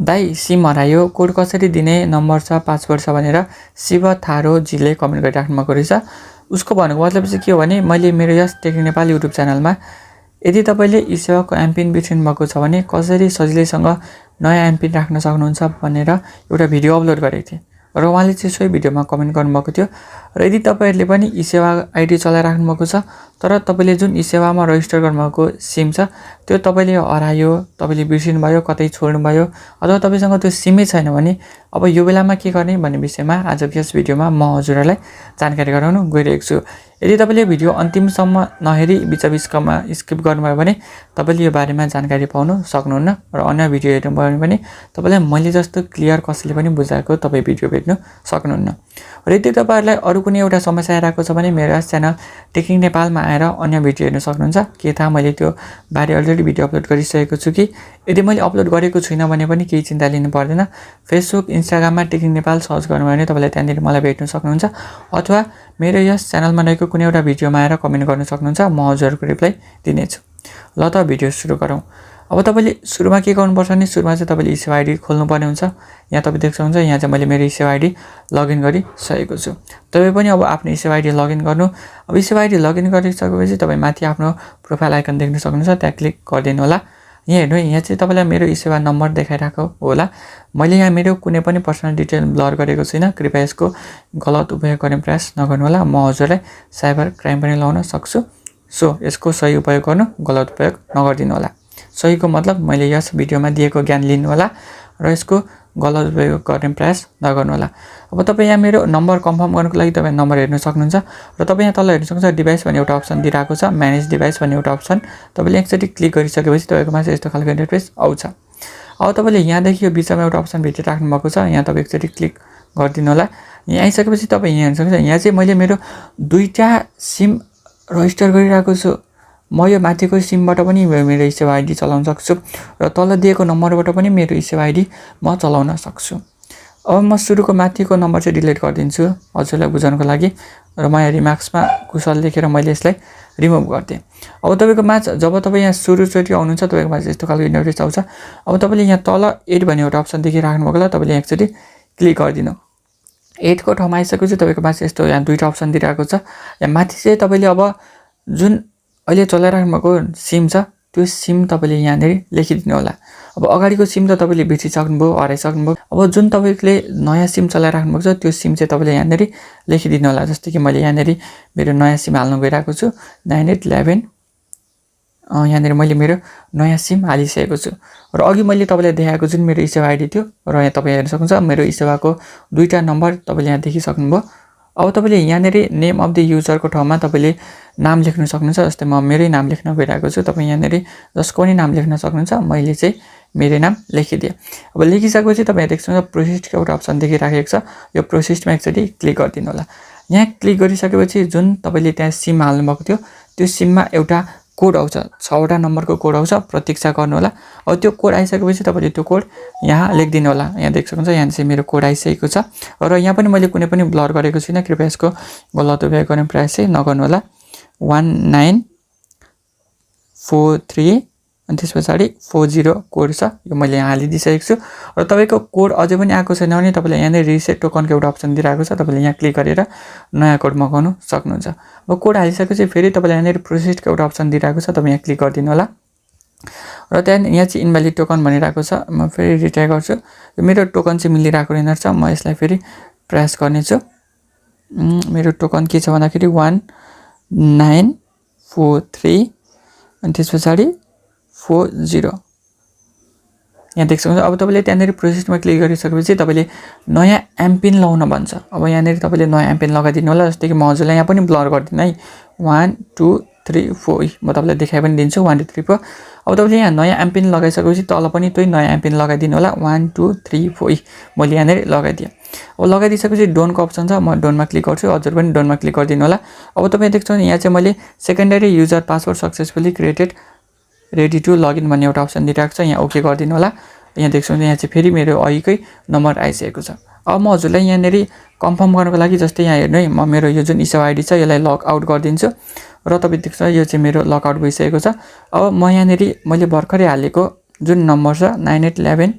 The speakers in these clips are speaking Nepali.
दाइ सिम हरायो, कोड कसरी दिने, नम्बर छ, पासवर्ड छ भनेर शिव थारोजीले कमेन्ट गरिराख्नु भएको रहेछ। उसको भनेको मतलब चाहिँ के हो भने मैले मेरो यस टेक्निक नेपाल युट्युब च्यानलमा यदि तपाईँले eSewaको MPIN बिर्सिनु भएको छ भने कसरी सजिलैसँग नयाँ MPIN राख्न सक्नुहुन्छ भनेर एउटा भिडियो अपलोड गरेको थिएँ र उहाँले चाहिँ सोही भिडियोमा कमेन्ट गर्नुभएको थियो। र यदि तपाईँहरूले पनि eSewa आइडी चलाइराख्नु भएको छ तर तपाईँले जुन eSewaमा रजिस्टर गर्नुभएको सिम छ त्यो तपाईँले हरायो, तपाईँले बिर्सिनु भयो, कतै छोड्नु भयो अथवा तपाईँसँग त्यो सिमै छैन भने अब यो बेलामा के गर्ने भन्ने विषयमा आजको यस भिडियोमा म हजुरहरूलाई जानकारी गराउन गइरहेको छु। यदि तपाईँले भिडियो अन्तिमसम्म नहेरी बिचबिचमा स्किप गर्नुभयो भने तपाईँले यो बारेमा जानकारी पाउन सक्नुहुन्न र अन्य भिडियो हेर्नुभयो भने तपाईँलाई मैले जस्तो क्लियर कसैले पनि बुझाएको तपाईँ भिडियो भेट्न सक्नुहुन्न। र यदि तपाईँहरूलाई अरू कुनै एउटा समस्या आइरहेको छ भने मेरो च्यानल टेक्निक नेपालमा आएर अन्य भिडियो हेर्न सक्नुहुन्छ। के थाहा मैले त्यो बारे अलरेडी भिडियो अपलोड गरिसकेको छु कि यदि मैले अपलोड गरेको छुइनँ भने पनि केही चिन्ता लिनु पर्दैन। फेसबुक इन्स्टाग्राममा टेक्निक नेपाल सर्च गर्नुभयो भने तपाईँले त्यहाँनिर मलाई भेट्न सक्नुहुन्छ अथवा मेरो यस च्यानलमा रहेको कुनै एउटा भिडियोमा आएर कमेन्ट गर्न सक्नुहुन्छ, म हजुरहरूको रिप्लाई दिनेछु। ल त भिडियो सुरु गरौँ। अब तपाईँले सुरुमा के गर्नुपर्छ भने सुरुमा चाहिँ तपाईँले eSewa आइडी खोल्नुपर्ने हुन्छ। यहाँ तपाईँ देख्न सक्नुहुन्छ यहाँ चाहिँ मैले मेरो eSewa आइडी लगइन गरिसकेको छु। तपाईँ पनि अब आफ्नो eSewa आइडी लगइन गर्नु। अब eSewa आइडी लगइन गरिसकेपछि तपाईँ माथि आफ्नो प्रोफाइल आइकन देख्न सक्नुहुन्छ, त्यहाँ क्लिक गरिदिनु होला। यहाँ हेर्नु, यहाँ चाहिँ तपाईँलाई मेरो eSewa नम्बर देखाइरहेको होला। मैले यहाँ मेरो कुनै पनि पर्सनल डिटेल ब्लर गरेको छुइनँ, कृपया यसको गलत उपयोग गर्ने प्रयास नगर्नु होला। म हजुरलाई साइबर क्राइम पनि लगाउन सक्छु, सो यसको सही उपयोग गर्नु, गलत उपयोग नगरिदिनु होला। सहीको मतलब मैले यस भिडियोमा दिएको ज्ञान लिनु होला र यसको गलत उपयोग गर्ने प्रयास नगर्नु होला। अब तपाईँ यहाँ मेरो नम्बर कन्फर्म गर्नुको लागि तपाईँ नम्बर हेर्न सक्नुहुन्छ र तपाईँ यहाँ तल हेर्न सक्नुहुन्छ डिभाइस भन्ने एउटा अप्सन दिइरहेको छ, म्यानेज डिभाइस भन्ने एउटा अप्सन। तपाईँले एकचोटि क्लिक गरिसकेपछि तपाईँकोमा चाहिँ यस्तो खालको इन्टरफेस आउँछ। अब तपाईँले यहाँदेखि यो बिचमा एउटा अप्सन भेटिराख्नु भएको छ, यहाँ तपाईँ एकचोटि क्लिक गरिदिनु होला। यहाँ आइसकेपछि तपाईँ यहाँ हेर्न सक्नुहुन्छ, यहाँ चाहिँ मैले मेरो दुईवटा सिम रजिस्टर गरिरहेको छु। म यो माथिको सिमबाट पनि मेरो eSewa आइडी चलाउन सक्छु र तल दिएको नम्बरबाट पनि मेरो eSewa आइडी म चलाउन सक्छु। अब म सुरुको माथिको नम्बर चाहिँ डिलिट गरिदिन्छु हजुरलाई बुझाउनको लागि र म यहाँ रिमार्क्समा कुशल लेखेर मैले यसलाई रिमुभ गरिदिएँ। अब तपाईँको माझ जब तपाईँ यहाँ सुरुचोटि आउनुहुन्छ तपाईँको माझ यस्तो खालको इन्टरफेस आउँछ। अब तपाईँले यहाँ तल एड भन्ने एउटा अप्सन देखिराख्नु भएको होला, तपाईँले यहाँ एकचोटि क्लिक गरिदिनु। एडको ठाउँमा आइसकेपछि तपाईँको माझ यस्तो यहाँ दुईवटा अप्सन दिइरहेको छ। यहाँ माथि चाहिँ तपाईँले अब जुन अहिले चलाइराख्नु भएको सिम छ त्यो सिम तपाईँले यहाँनिर लेखिदिनु होला। अब अगाडिको सिम त तपाईँले बिर्सिसक्नुभयो, हराइसक्नुभयो। अब जुन तपाईँले नयाँ सिम चलाइराख्नु भएको छ त्यो सिम चाहिँ तपाईँले यहाँनिर लेखिदिनु होला। जस्तै कि मैले यहाँनिर मेरो नयाँ सिम हाल्नु गइरहेको छु 9811। यहाँनिर मैले मेरो नयाँ सिम हालिसकेको छु र अघि मैले तपाईँलाई देखाएको जुन मेरो eSewa आइडी थियो र यहाँ तपाईँ हेर्न सक्नुहुन्छ मेरो eSewaको दुईवटा नम्बर तपाईँले यहाँ देखिसक्नुभयो। अब तपाईँले यहाँनिर नेम अफ द युजरको ठाउँमा तपाईँले नाम लेख्न सक्नुहुन्छ। जस्तै म मेरै नाम लेख्न गइरहेको छु, तपाईँ यहाँनिर जसको पनि नाम लेख्न सक्नुहुन्छ। मैले चाहिँ मेरो नाम लेखिदिएँ। अब लेखिसकेपछि तपाईँ देख्नुहुन्छ प्रोसेसको एउटा अप्सन देखिराखेको छ, यो प्रोसेसमा एकचोटि क्लिक गरिदिनु होला। यहाँ क्लिक गरिसकेपछि जुन तपाईँले त्यहाँ सिम हाल्नुभएको थियो त्यो सिममा एउटा कोड आउँछ, 6वटा नम्बरको कोड आउँछ, प्रतीक्षा गर्नु होला। अब त्यो कोड आइसकेपछि तपाईँले त्यो कोड यहाँ लेखिदिनु होला। यहाँ देख्न सक्नुहुन्छ यहाँ चाहिँ मेरो कोड आइसकेको छ र यहाँ पनि मैले कुनै पनि ब्लर गरेको छुइनँ, कृपया यसको गलत उपयोग गर्ने प्रयास चाहिँ नगर्नु होला। 1943 अनि त्यस पछाडि 40 कोड छ, यो मैले यहाँ हालिदिइसकेको छु। र तपाईँको कोड अझै पनि आएको छैन भने तपाईँले यहाँनिर रिसेट टोकनको एउटा अप्सन दिइरहेको छ, तपाईँले यहाँ क्लिक गरेर नयाँ कोड मगाउनु सक्नुहुन्छ। अब कोड हालिसकेपछि फेरि तपाईँले यहाँनिर प्रोसेसको एउटा अप्सन दिइरहेको छ, तपाईँ यहाँ क्लिक गरिदिनु होला। र त्यहाँदेखि यहाँ चाहिँ इनभ्यालिड टोकन भनिरहेको छ, म फेरि रिट्राई गर्छु। यो मेरो टोकन चाहिँ मिलिरहेको रहेछ, म यसलाई फेरि प्रयास गर्नेछु। मेरो टोकन के छ भन्दाखेरि 1943 अनि त्यस पछाडि 40। यहाँ देख्न सक्नुहुन्छ। अब तपाईँले त्यहाँनिर प्रोसेसमा क्लिक गरिसकेपछि तपाईँले नयाँ MPIN लगाउन भन्छ। अब यहाँनिर तपाईँले नयाँ MPIN लगाइदिनु होला। जस्तै कि म हजुरलाई यहाँ पनि ब्लर गरिदिनु है, 1 2 3 4 म तपाईँलाई देखाइ पनि दिन्छु 1 2 3 4। अब तपाईँले यहाँ नयाँ MPIN लगाइसकेपछि तल पनि त्यही नयाँ MPIN लगाइदिनु होला, 1 2 3 4 मैले यहाँनिर लगाइदिएँ। अब लगाइदिइसकेपछि डोनको अप्सन छ, म डोनमा क्लिक गर्छु, हजुर पनि डोनमा क्लिक गरिदिनु होला। अब तपाईँ देख्नुहुन्छ यहाँ चाहिँ मैले secondary user password successfully created ready to login भन्ने एउटा अप्सन दिइरहेको छ, यहाँ ओके गरिदिनु होला। यहाँ देख्नुहुन्छ यहाँ चाहिँ फेरि मेरो अघिकै नम्बर आइसकेको छ। अब म हजुरलाई यहाँनिर कन्फर्म गर्नको लागि जस्तै यहाँ हेर्नु है, म मेरो यो जुन eSewa आइडी छ यसलाई लग आउट गरिदिन्छु र तपाईँ देख्छ यो चाहिँ मेरो लग आउट भइसकेको छ। अब म यहाँनिर मैले भर्खरै हालेको जुन नम्बर छ 9811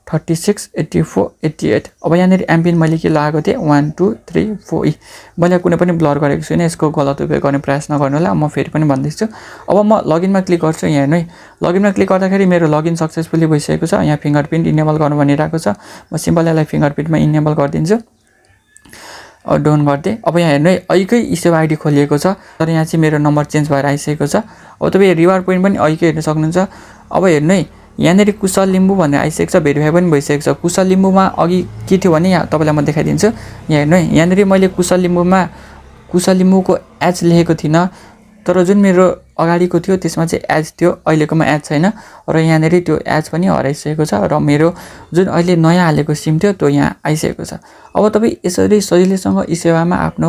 368488। अब यहाँनिर एमपिन मैले के लगाएको थिएँ 1234E। मैले कुनै पनि ब्लर गरेको छुइनँ, यसको गलत उपयोग गर्ने प्रयास नगर्नु होला। म फेरि पनि भन्दैछु। अब म लगइनमा क्लिक गर्छु। यहाँ हेर्नु है, लगइनमा क्लिक गर्दाखेरि मेरो लगइन सक्सेसफुली भइसकेको छ। यहाँ फिङ्गरप्रिन्ट इनेबल गर्नु भनिरहेको छ। म सिम्पल यसलाई फिङ्गरप्रिन्टमा इनेबल गरिदिन्छु। डाउन गरिदिएँ। अब यहाँ हेर्नु है, अहिलेकै eSewa आइडी खोलिएको छ, तर यहाँ चाहिँ मेरो नम्बर चेन्ज भएर आइसकेको छ। अब तपाईँ रिवार्ड पोइन्ट पनि अहिलेकै हेर्न सक्नुहुन्छ। अब हेर्नु है, यहाँनिर कुशल लिम्बू भनेर आइसकेको छ, भेरिफाई पनि भइसकेको छ। कुशल लिम्बूमा अघि के थियो भने यहाँ तपाईँलाई म देखाइदिन्छु। यहाँ हेर्नु है, यहाँनिर मैले कुशल लिम्बूको एच लेखेको थिइनँ, तर जुन मेरो अगाडिको थियो त्यसमा चाहिँ एच थियो, अहिलेकोमा एच छैन। र यहाँनिर त्यो एच पनि हराइसकेको छ र मेरो जुन अहिले नयाँ हालेको सिम थियो त्यो यहाँ आइसकेको छ। अब तपाईँ यसरी सजिलैसँग eSewaमा आफ्नो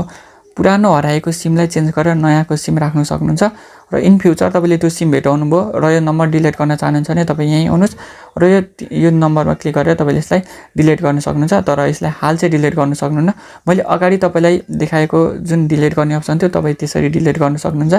पुरानो हराएको सिमलाई चेन्ज गरेर नयाँको सिम राख्न सक्नुहुन्छ। र इन फ्युचर तपाईँले त्यो सिम भेटाउनु भयो र यो नम्बर डिलिट गर्न चाहनुहुन्छ भने तपाईँ यहीँ आउनुहोस् र यो नम्बरमा क्लिक गरेर तपाईँले यसलाई डिलिट गर्न सक्नुहुन्छ। तर यसलाई हाल चाहिँ डिलिट गर्न सक्नुहुन्न। मैले अगाडि तपाईँलाई देखाएको जुन डिलिट गर्ने अप्सन थियो तपाईँ त्यसरी डिलिट गर्न सक्नुहुन्छ।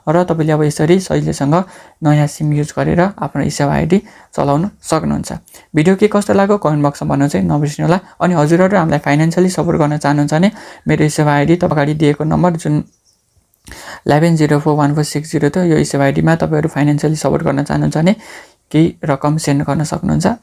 र तपाईँले अब यसरी सजिलैसँग नयाँ सिम युज गरेर आफ्नो eSewa आइडी चलाउन सक्नुहुन्छ। भिडियो के कस्तो लाग्यो कमेन्ट बक्समा भन्नु चाहिँ नबिर्सिनु होला। अनि हजुरहरू हामीलाई फाइनेन्सियली सपोर्ट गर्न चाहनुहुन्छ भने मेरो eSewa आइडी तपाईँ अगाडि दिएको नम्बर जुन 11041460 थियो, यो eSewa आइडीमा तपाईँहरू फाइनेन्सियली सपोर्ट गर्न चाहनुहुन्छ भने केही रकम सेन्ड गर्न सक्नुहुन्छ।